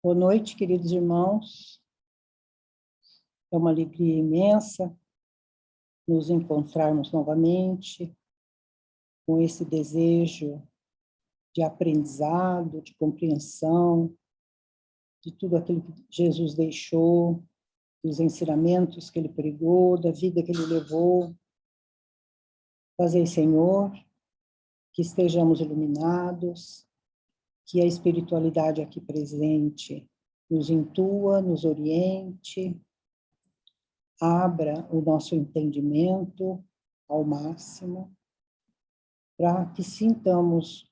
Boa noite, queridos irmãos. É uma alegria imensa nos encontrarmos novamente com esse desejo de aprendizado, de compreensão, de tudo aquilo que Jesus deixou, dos ensinamentos que ele pregou, da vida que ele levou. Fazei, Senhor, que estejamos iluminados, que a espiritualidade aqui presente nos intua, nos oriente, abra o nosso entendimento ao máximo, para que sintamos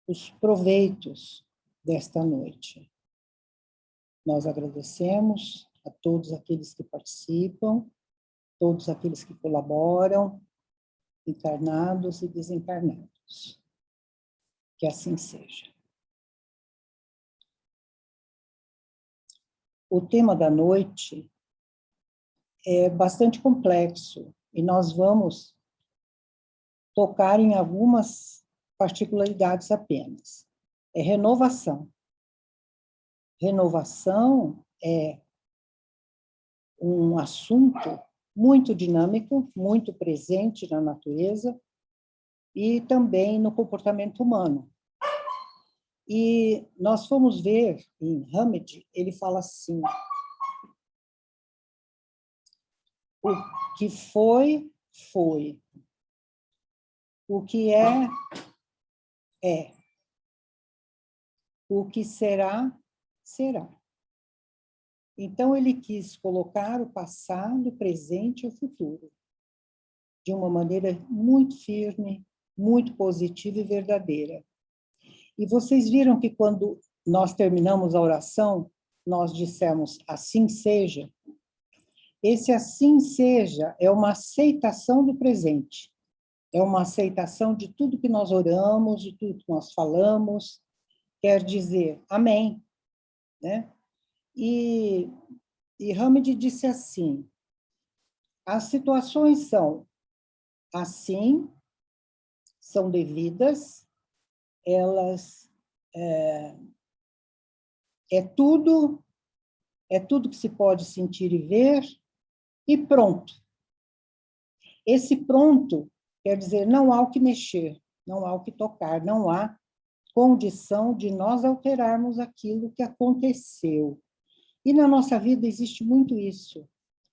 os proveitos desta noite. Nós agradecemos a todos aqueles que participam, todos aqueles que colaboram, encarnados e desencarnados. Que assim seja. O tema da noite é bastante complexo e nós vamos tocar em algumas particularidades apenas. É renovação. Renovação é um assunto muito dinâmico, muito presente na natureza e também no comportamento humano. E nós fomos ver em Hamed, ele fala assim: o que foi, foi. O que é, é. O que será, será. Então, ele quis colocar o passado, o presente e o futuro de uma maneira muito firme, muito positiva e verdadeira. E vocês viram que quando nós terminamos a oração, nós dissemos, assim seja. Esse assim seja é uma aceitação do presente. É uma aceitação de tudo que nós oramos, de tudo que nós falamos. Quer dizer, amém. Né? E Hamed disse assim, as situações são assim, são devidas, elas é tudo que se pode sentir e ver, e pronto. Esse pronto quer dizer, não há o que mexer, não há o que tocar, não há condição de nós alterarmos aquilo que aconteceu. E na nossa vida existe muito isso.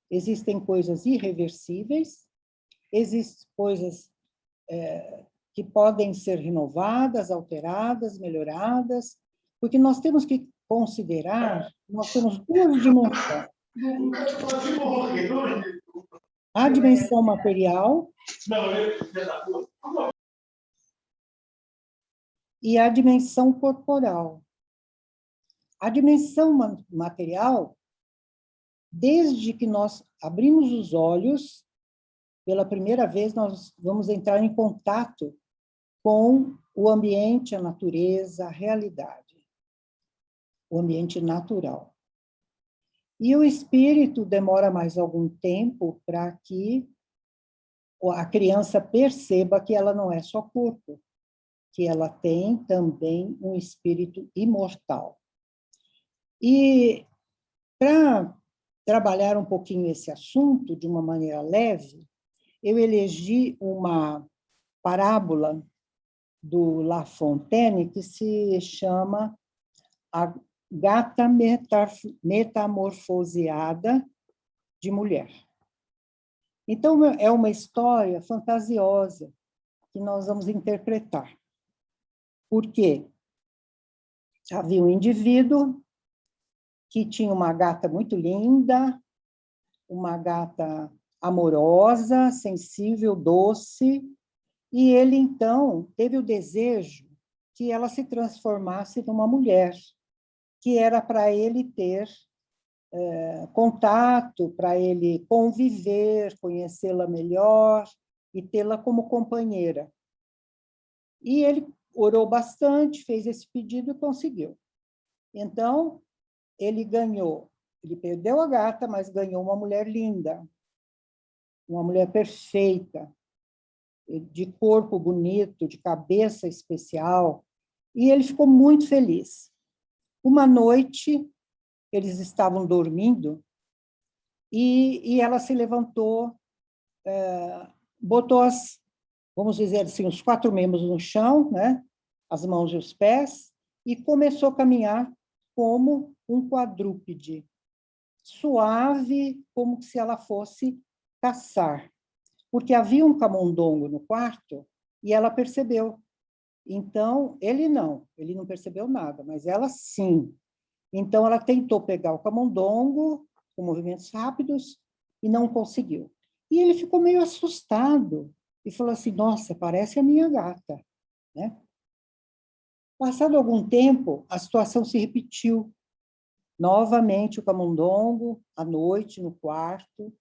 Existem coisas irreversíveis, existem coisas que podem ser renovadas, alteradas, melhoradas, porque nós temos que considerar, nós temos duas dimensões. A dimensão material e a dimensão corporal. A dimensão material, desde que nós abrimos os olhos, pela primeira vez nós vamos entrar em contato com o ambiente, a natureza, a realidade, o ambiente natural. E o espírito demora mais algum tempo para que a criança perceba que ela não é só corpo, que ela tem também um espírito imortal. E para trabalhar um pouquinho esse assunto de uma maneira leve, eu elegi uma parábola do La Fontaine que se chama A Gata Metamorfoseada de Mulher. Então, é uma história fantasiosa que nós vamos interpretar. Por quê? Havia um indivíduo que tinha uma gata muito linda, uma gata amorosa, sensível, doce, e ele, então, teve o desejo que ela se transformasse numa mulher, que era para ele ter contato, para ele conviver, conhecê-la melhor e tê-la como companheira. E ele orou bastante, fez esse pedido e conseguiu. Então, ele perdeu a gata, mas ganhou uma mulher linda, uma mulher perfeita, de corpo bonito, de cabeça especial, e ele ficou muito feliz. Uma noite, eles estavam dormindo e ela se levantou, botou vamos dizer assim, os 4 membros no chão, né? As mãos e os pés, e começou a caminhar como um quadrúpede, suave, como se ela fosse caçar. Porque havia um camundongo no quarto e ela percebeu. Então, ele não percebeu nada, mas ela sim. Então, ela tentou pegar o camundongo com movimentos rápidos e não conseguiu. E ele ficou meio assustado e falou assim, nossa, parece a minha gata, né? Passado algum tempo, a situação se repetiu. Novamente o camundongo, à noite, no quarto,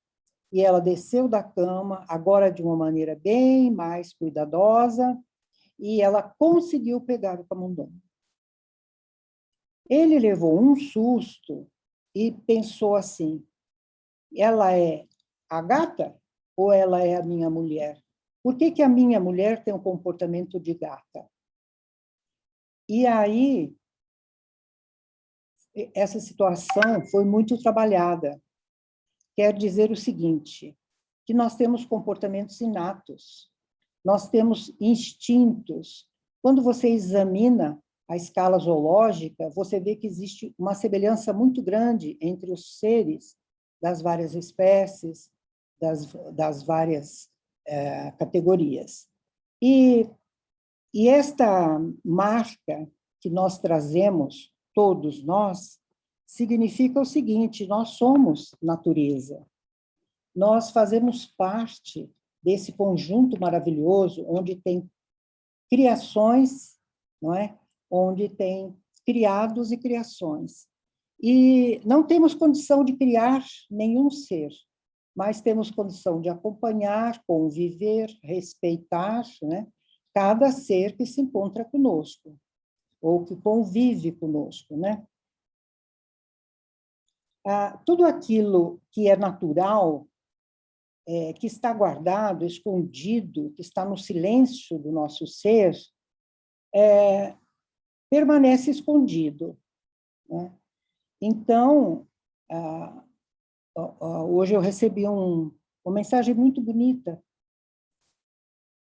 e ela desceu da cama, agora de uma maneira bem mais cuidadosa, e ela conseguiu pegar o camundongo. Ele levou um susto e pensou assim, ela é a gata ou ela é a minha mulher? Por que a minha mulher tem um comportamento de gata? E aí, essa situação foi muito trabalhada. Quer dizer o seguinte, que nós temos comportamentos inatos, nós temos instintos. Quando você examina a escala zoológica, você vê que existe uma semelhança muito grande entre os seres das várias espécies, das várias categorias. E esta marca que nós trazemos, todos nós, significa o seguinte, nós somos natureza. Nós fazemos parte desse conjunto maravilhoso, onde tem criações, não é? Onde tem criados e criações. E não temos condição de criar nenhum ser, mas temos condição de acompanhar, conviver, respeitar, né? Cada ser que se encontra conosco, ou que convive conosco, né? Tudo aquilo que é natural, que está guardado, escondido, que está no silêncio do nosso ser, permanece escondido, né? Então, hoje eu recebi uma mensagem muito bonita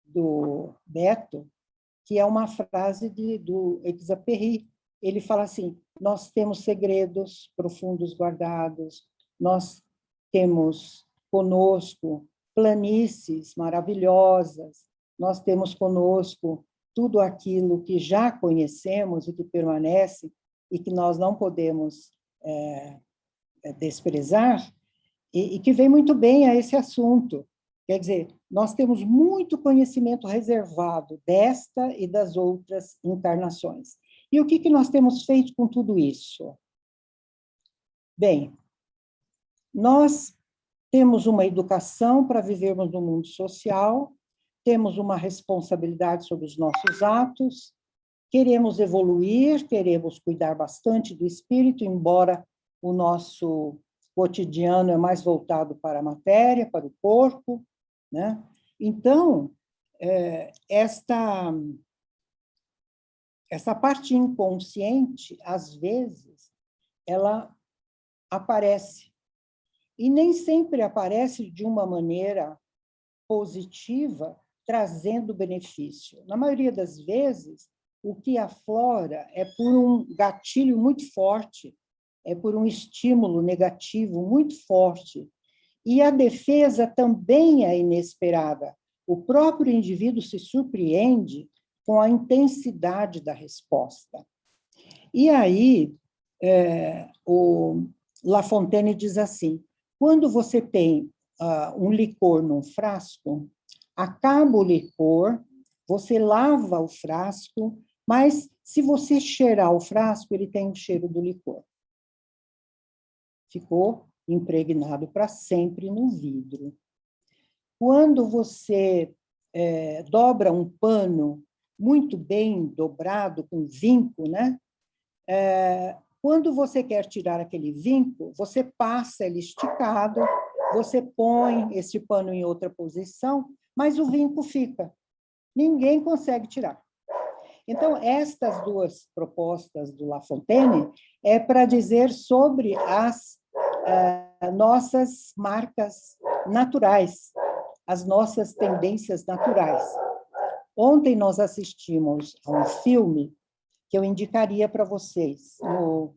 do Beto, que é uma frase do Exupéry. Ele fala assim, nós temos segredos profundos guardados, nós temos conosco planícies maravilhosas, nós temos conosco tudo aquilo que já conhecemos e que permanece e que nós não podemos desprezar, e que vem muito bem a esse assunto. Quer dizer, nós temos muito conhecimento reservado desta e das outras encarnações. E o que nós temos feito com tudo isso? Bem, nós temos uma educação para vivermos no mundo social, temos uma responsabilidade sobre os nossos atos, queremos evoluir, queremos cuidar bastante do espírito, embora o nosso cotidiano é mais voltado para a matéria, para o corpo, né? Então, esta parte inconsciente, às vezes, ela aparece. E nem sempre aparece de uma maneira positiva, trazendo benefício. Na maioria das vezes, o que aflora é por um gatilho muito forte, é por um estímulo negativo muito forte. E a defesa também é inesperada. O próprio indivíduo se surpreende com a intensidade da resposta. E aí, o La Fontaine diz assim, quando você tem um licor num frasco, acaba o licor, você lava o frasco, mas se você cheirar o frasco, ele tem o cheiro do licor. Ficou impregnado para sempre no vidro. Quando você dobra um pano muito bem dobrado, com vinco, né? Quando você quer tirar aquele vinco, você passa ele esticado, você põe esse pano em outra posição, mas o vinco fica. Ninguém consegue tirar. Então, estas duas propostas do La Fontaine é para dizer sobre as nossas marcas naturais, as nossas tendências naturais. Ontem nós assistimos a um filme que eu indicaria para vocês no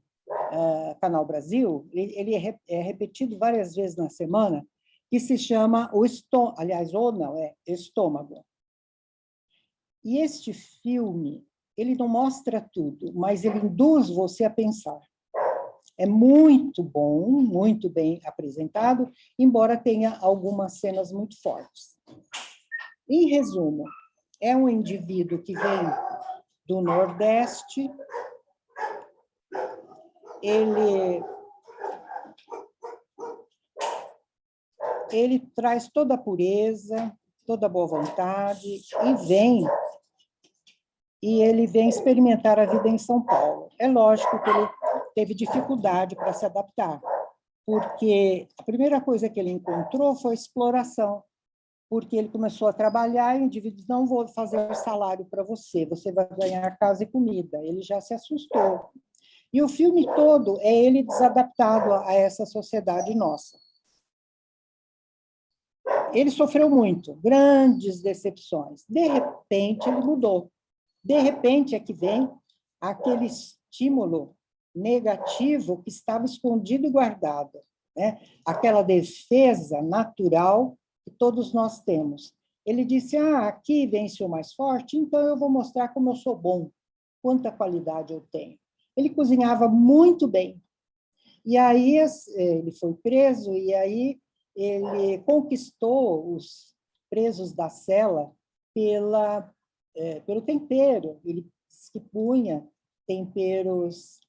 Canal Brasil, ele é repetido várias vezes na semana, que se chama Estômago. E este filme, ele não mostra tudo, mas ele induz você a pensar. É muito bom, muito bem apresentado, embora tenha algumas cenas muito fortes. Em resumo, é um indivíduo que vem do Nordeste, ele traz toda a pureza, toda a boa vontade, e ele vem experimentar a vida em São Paulo. É lógico que ele teve dificuldade para se adaptar, porque a primeira coisa que ele encontrou foi exploração, porque ele começou a trabalhar e o indivíduo disse, não vou fazer salário para você, você vai ganhar casa e comida. Ele já se assustou. E o filme todo é ele desadaptado a essa sociedade nossa. Ele sofreu muito, grandes decepções. De repente, ele mudou. De repente é que vem aquele estímulo negativo que estava escondido e guardado, né? Aquela defesa natural que todos nós temos. Ele disse, aqui vence o mais forte, então eu vou mostrar como eu sou bom, quanta qualidade eu tenho. Ele cozinhava muito bem. E aí ele foi preso, e aí ele conquistou os presos da cela pelo tempero. Ele se punha temperos,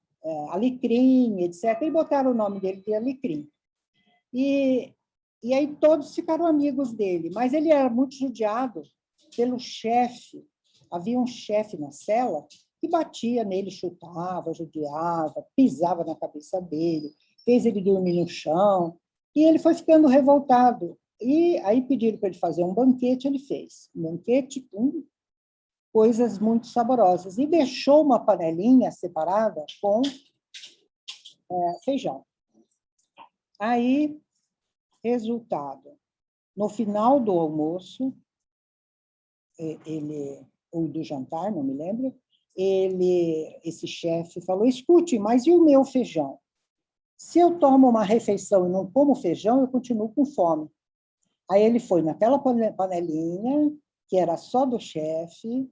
alecrim, etc. E botaram o nome dele de Alecrim. E aí todos ficaram amigos dele, mas ele era muito judiado pelo chefe. Havia um chefe na cela que batia nele, chutava, judiava, pisava na cabeça dele, fez ele dormir no chão, e ele foi ficando revoltado. E aí pediram para ele fazer um banquete, ele fez. Um banquete com coisas muito saborosas. E deixou uma panelinha separada com feijão. Aí, resultado, no final do almoço, ou do jantar, não me lembro, esse chefe falou, escute, mas e o meu feijão? Se eu tomo uma refeição e não como feijão, eu continuo com fome. Aí ele foi naquela panelinha, que era só do chefe,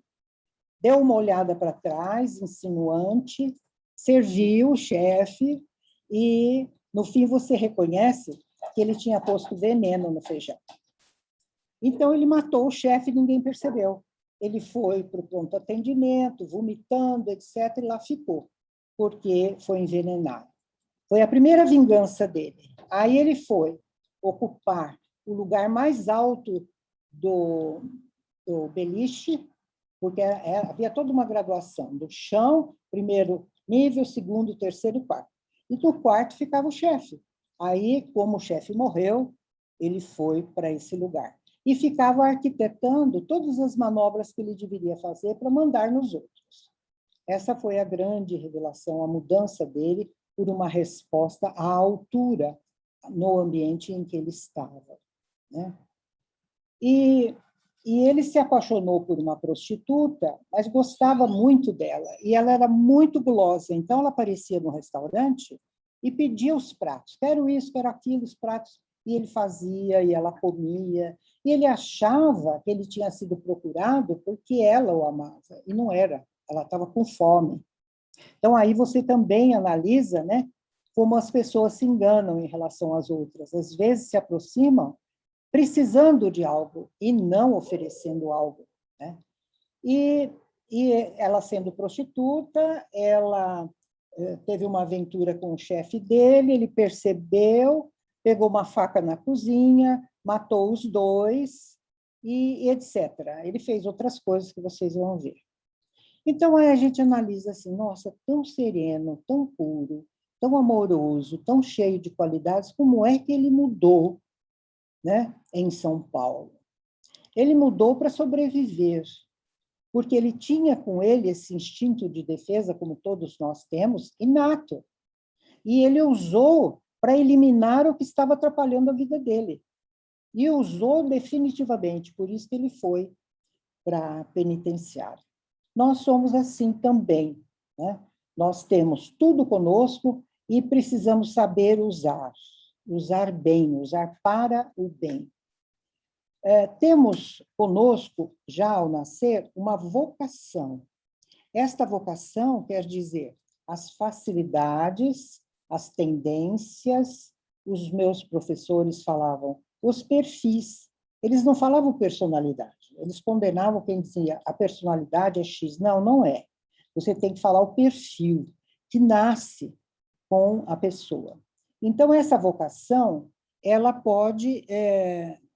deu uma olhada para trás, insinuante, serviu o chefe e, no fim, você reconhece que ele tinha posto veneno no feijão. Então, ele matou o chefe e ninguém percebeu. Ele foi para o pronto atendimento, vomitando, etc., e lá ficou, porque foi envenenado. Foi a primeira vingança dele. Aí ele foi ocupar o lugar mais alto do beliche, porque havia toda uma graduação do chão, primeiro nível, segundo, terceiro e quarto. E no quarto ficava o chefe. Aí, como o chefe morreu, ele foi para esse lugar. E ficava arquitetando todas as manobras que ele deveria fazer para mandar nos outros. Essa foi a grande revelação, a mudança dele por uma resposta à altura no ambiente em que ele estava, né? E ele se apaixonou por uma prostituta, mas gostava muito dela, e ela era muito gulosa, então ela aparecia no restaurante e pedia os pratos, quero isso, quero aquilo, os pratos, e ele fazia, e ela comia, e ele achava que ele tinha sido procurado porque ela o amava, e não era, ela estava com fome. Então, aí você também analisa, né, como as pessoas se enganam em relação às outras. Às vezes se aproximam precisando de algo e não oferecendo algo, né? E ela, sendo prostituta, ela teve uma aventura com o chefe dele, ele percebeu, pegou uma faca na cozinha, matou os dois, e etc. Ele fez outras coisas que vocês vão ver. Então, aí a gente analisa assim, nossa, tão sereno, tão puro, tão amoroso, tão cheio de qualidades, como é que ele mudou, né, em São Paulo? Ele mudou para sobreviver. porque ele tinha com ele esse instinto de defesa, como todos nós temos, inato. E ele usou para eliminar o que estava atrapalhando a vida dele. E usou definitivamente, por isso que ele foi para a penitenciária. Nós somos assim também, né? Nós temos tudo conosco e precisamos saber usar bem, usar para o bem. Temos conosco, já ao nascer, uma vocação. Esta vocação quer dizer as facilidades, as tendências, os meus professores falavam os perfis. Eles não falavam personalidade, eles condenavam quem dizia a personalidade é X. Não, não é. Você tem que falar o perfil que nasce com a pessoa. Então, essa vocação, ela pode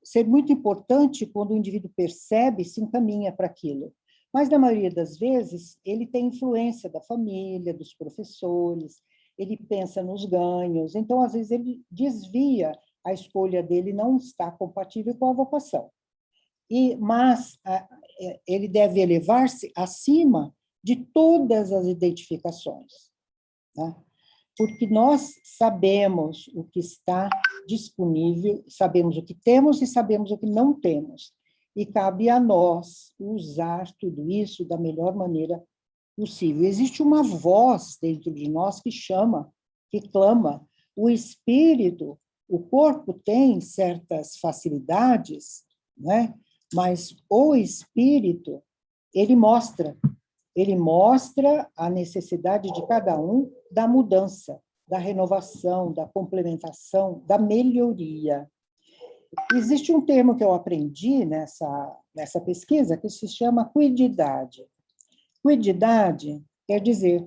ser muito importante quando o indivíduo percebe e se encaminha para aquilo. Mas, na maioria das vezes, ele tem influência da família, dos professores, ele pensa nos ganhos, então, às vezes, ele desvia, a escolha dele não está compatível com a vocação. Mas ele deve elevar-se acima de todas as identificações, né? Porque nós sabemos o que está disponível, sabemos o que temos e sabemos o que não temos. E cabe a nós usar tudo isso da melhor maneira possível. Existe uma voz dentro de nós que chama, que clama. O espírito, o corpo tem certas facilidades, né? Mas o espírito, ele mostra a necessidade de cada um da mudança, da renovação, da complementação, da melhoria. Existe um termo que eu aprendi nessa pesquisa que se chama cuididade. Cuididade quer dizer,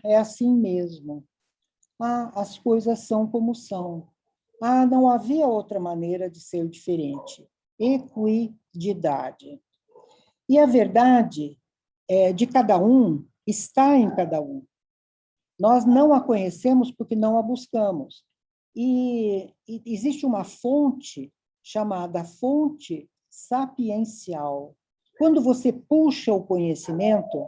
é assim mesmo. As coisas são como são. Não havia outra maneira de ser diferente. Equidade. E a verdade de cada um está em cada um. Nós não a conhecemos porque não a buscamos. E existe uma fonte chamada fonte sapiencial. Quando você puxa o conhecimento,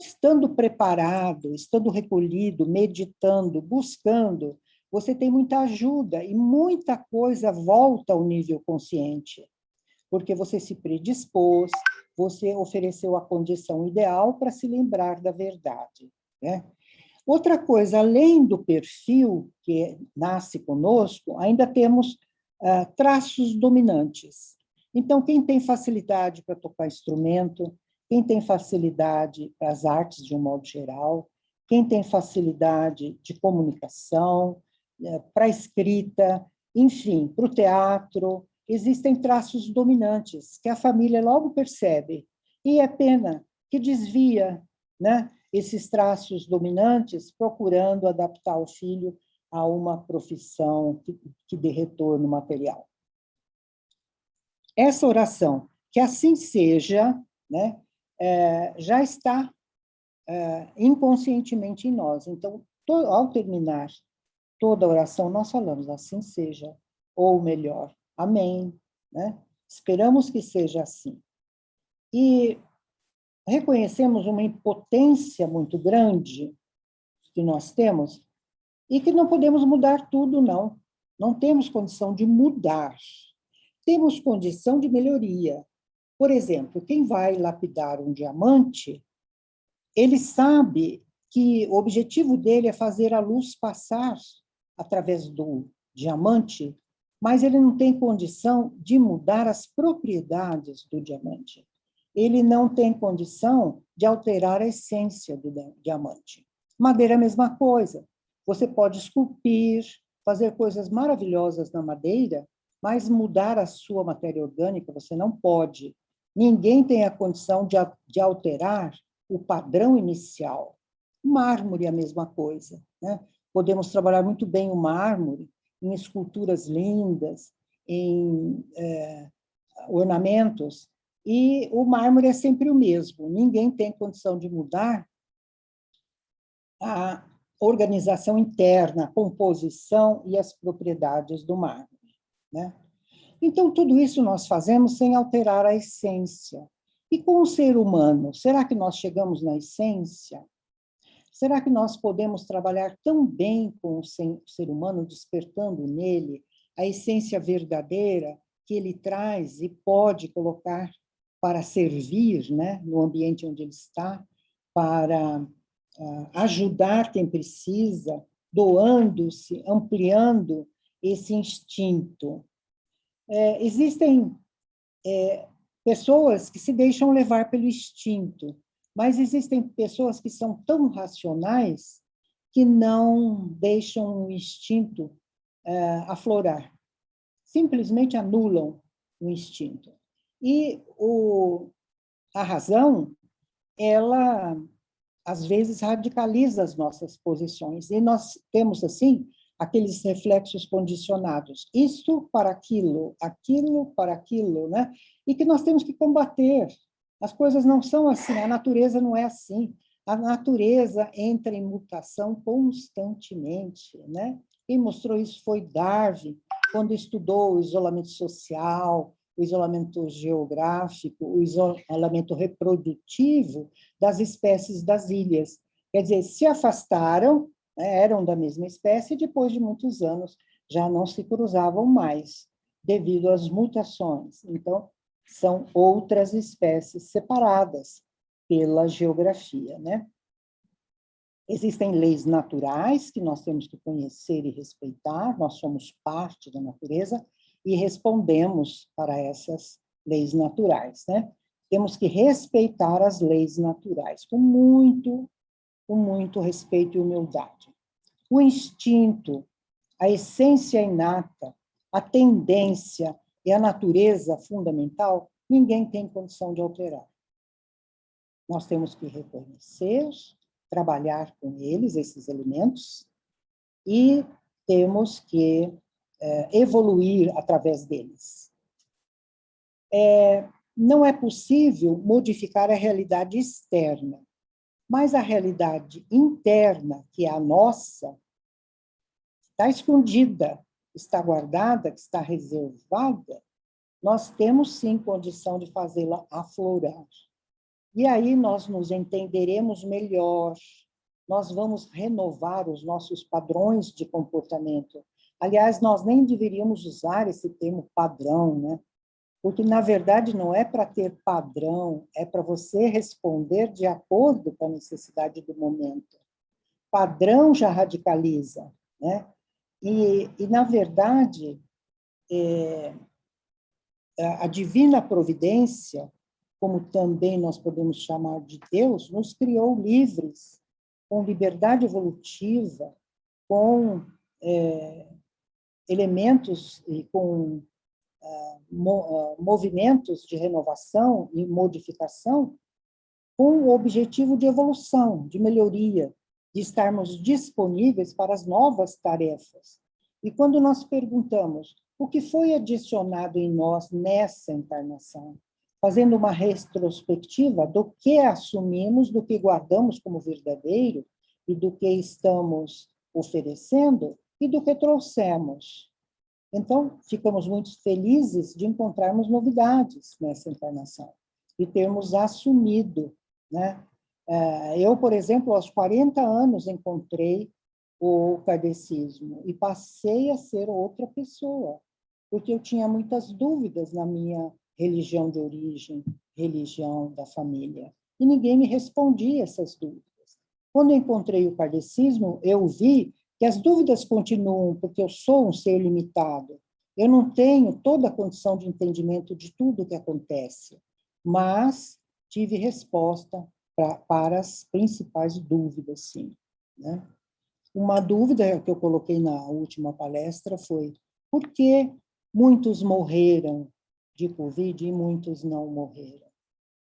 estando preparado, estando recolhido, meditando, buscando, você tem muita ajuda e muita coisa volta ao nível consciente, porque você se predispôs, você ofereceu a condição ideal para se lembrar da verdade, né? Outra coisa, além do perfil que nasce conosco, ainda temos traços dominantes. Então, quem tem facilidade para tocar instrumento, quem tem facilidade para as artes de um modo geral, quem tem facilidade de comunicação, para a escrita, enfim, para o teatro, existem traços dominantes que a família logo percebe. E é pena que desvia, né, esses traços dominantes, procurando adaptar o filho a uma profissão que dê retorno material. Essa oração, que assim seja, né, já está inconscientemente em nós. Então, ao terminar toda a oração, nós falamos assim seja, ou melhor, amém, né? Esperamos que seja assim. E reconhecemos uma impotência muito grande que nós temos e que não podemos mudar tudo, não. Não temos condição de mudar. Temos condição de melhoria. Por exemplo, quem vai lapidar um diamante, ele sabe que o objetivo dele é fazer a luz passar através do diamante, mas ele não tem condição de mudar as propriedades do diamante. Ele não tem condição de alterar a essência do diamante. Madeira é a mesma coisa. Você pode esculpir, fazer coisas maravilhosas na madeira, mas mudar a sua matéria orgânica você não pode. Ninguém tem a condição de alterar o padrão inicial. O mármore é a mesma coisa, né? Podemos trabalhar muito bem o mármore em esculturas lindas, em ornamentos, e o mármore é sempre o mesmo. Ninguém tem condição de mudar a organização interna, a composição e as propriedades do mármore, né? Então, tudo isso nós fazemos sem alterar a essência. E com o ser humano, será que nós chegamos na essência? Será que nós podemos trabalhar tão bem com o ser humano, despertando nele a essência verdadeira que ele traz e pode colocar para servir, né, no ambiente onde ele está, para ajudar quem precisa, doando-se, ampliando esse instinto? Existem pessoas que se deixam levar pelo instinto, mas existem pessoas que são tão racionais que não deixam o instinto aflorar, simplesmente anulam o instinto. E a razão, ela, às vezes, radicaliza as nossas posições, e nós temos, assim, aqueles reflexos condicionados, isto para aquilo, aquilo para aquilo, né? E que nós temos que combater. As coisas não são assim, a natureza não é assim. A natureza entra em mutação constantemente, né? Quem mostrou isso foi Darwin, quando estudou o isolamento social, o isolamento geográfico, o isolamento reprodutivo das espécies das ilhas. Quer dizer, se afastaram, eram da mesma espécie, e depois de muitos anos já não se cruzavam mais, devido às mutações. Então, são outras espécies separadas pela geografia, né? Existem leis naturais que nós temos que conhecer e respeitar, nós somos parte da natureza e respondemos para essas leis naturais, né? Temos que respeitar as leis naturais com muito respeito e humildade. O instinto, a essência inata, a tendência e a natureza fundamental, ninguém tem condição de alterar. Nós temos que reconhecer, trabalhar com eles, esses elementos, e temos que evoluir através deles. Não é possível modificar a realidade externa, mas a realidade interna, que é a nossa, está escondida, está guardada, que está reservada, nós temos sim condição de fazê-la aflorar. E aí nós nos entenderemos melhor, nós vamos renovar os nossos padrões de comportamento. Aliás, nós nem deveríamos usar esse termo padrão, né? Porque, na verdade, não é para ter padrão, é para você responder de acordo com a necessidade do momento. Padrão já radicaliza, né? E na verdade, a divina providência, como também nós podemos chamar de Deus, nos criou livres, com liberdade evolutiva, com elementos e com movimentos de renovação e modificação, com o objetivo de evolução, de melhoria, de estarmos disponíveis para as novas tarefas. E quando nós perguntamos o que foi adicionado em nós nessa encarnação, fazendo uma retrospectiva do que assumimos, do que guardamos como verdadeiro e do que estamos oferecendo e do que trouxemos. Então, ficamos muito felizes de encontrarmos novidades nessa encarnação e termos assumido, né? Eu, por exemplo, aos 40 anos encontrei o kardecismo e passei a ser outra pessoa, porque eu tinha muitas dúvidas na minha religião de origem, religião da família, e ninguém me respondia essas dúvidas. Quando eu encontrei o kardecismo, eu vi que as dúvidas continuam, porque eu sou um ser limitado. Eu não tenho toda a condição de entendimento de tudo o que acontece, mas tive resposta para as principais dúvidas, sim, né? Uma dúvida que eu coloquei na última palestra foi: por que muitos morreram de Covid e muitos não morreram?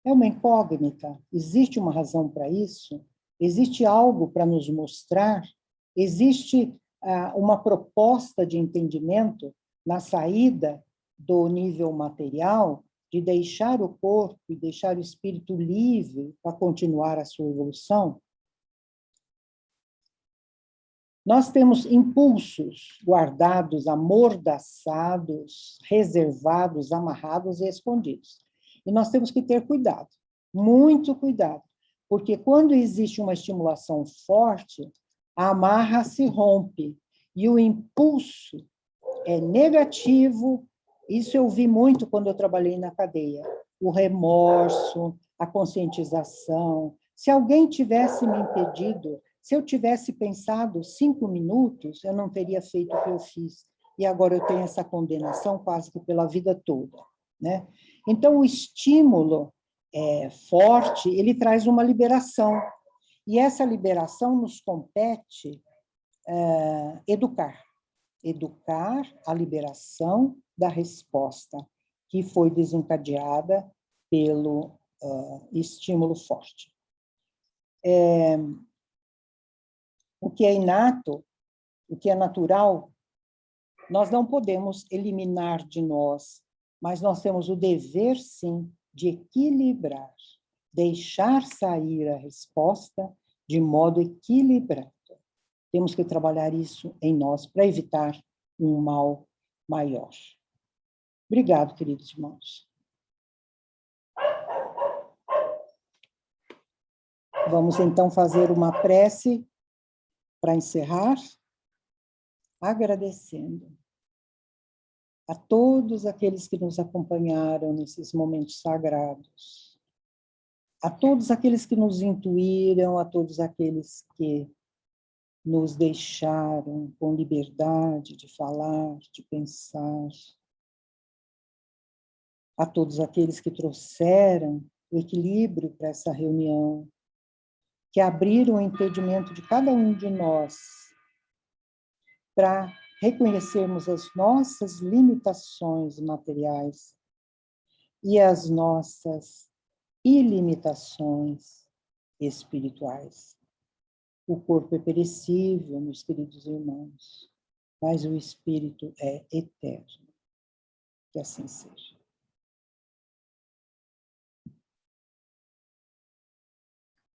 É uma incógnita. Existe uma razão para isso? Existe algo para nos mostrar? Existe uma proposta de entendimento na saída do nível material, de deixar o corpo e deixar o espírito livre para continuar a sua evolução? Nós temos impulsos guardados, amordaçados, reservados, amarrados e escondidos. E nós temos que ter cuidado, muito cuidado, porque quando existe uma estimulação forte, a amarra se rompe e o impulso é negativo. Isso eu vi muito quando eu trabalhei na cadeia. O remorso, a conscientização. Se alguém tivesse me impedido, se eu tivesse pensado 5 minutos, eu não teria feito o que eu fiz. E agora eu tenho essa condenação quase que pela vida toda, né? Então, o estímulo forte, ele traz uma liberação. E essa liberação nos compete educar. Educar a liberação da resposta, que foi desencadeada pelo estímulo forte. O que é inato, o que é natural, nós não podemos eliminar de nós, mas nós temos o dever, sim, de equilibrar, deixar sair a resposta de modo equilibrado. Temos que trabalhar isso em nós para evitar um mal maior. Obrigado, queridos irmãos. Vamos, então, fazer uma prece para encerrar, agradecendo a todos aqueles que nos acompanharam nesses momentos sagrados, a todos aqueles que nos intuíram, a todos aqueles que nos deixaram com liberdade de falar, de pensar, a todos aqueles que trouxeram o equilíbrio para essa reunião, que abriram o entendimento de cada um de nós para reconhecermos as nossas limitações materiais e as nossas ilimitações espirituais. O corpo é perecível, meus queridos irmãos, mas o espírito é eterno. Que assim seja.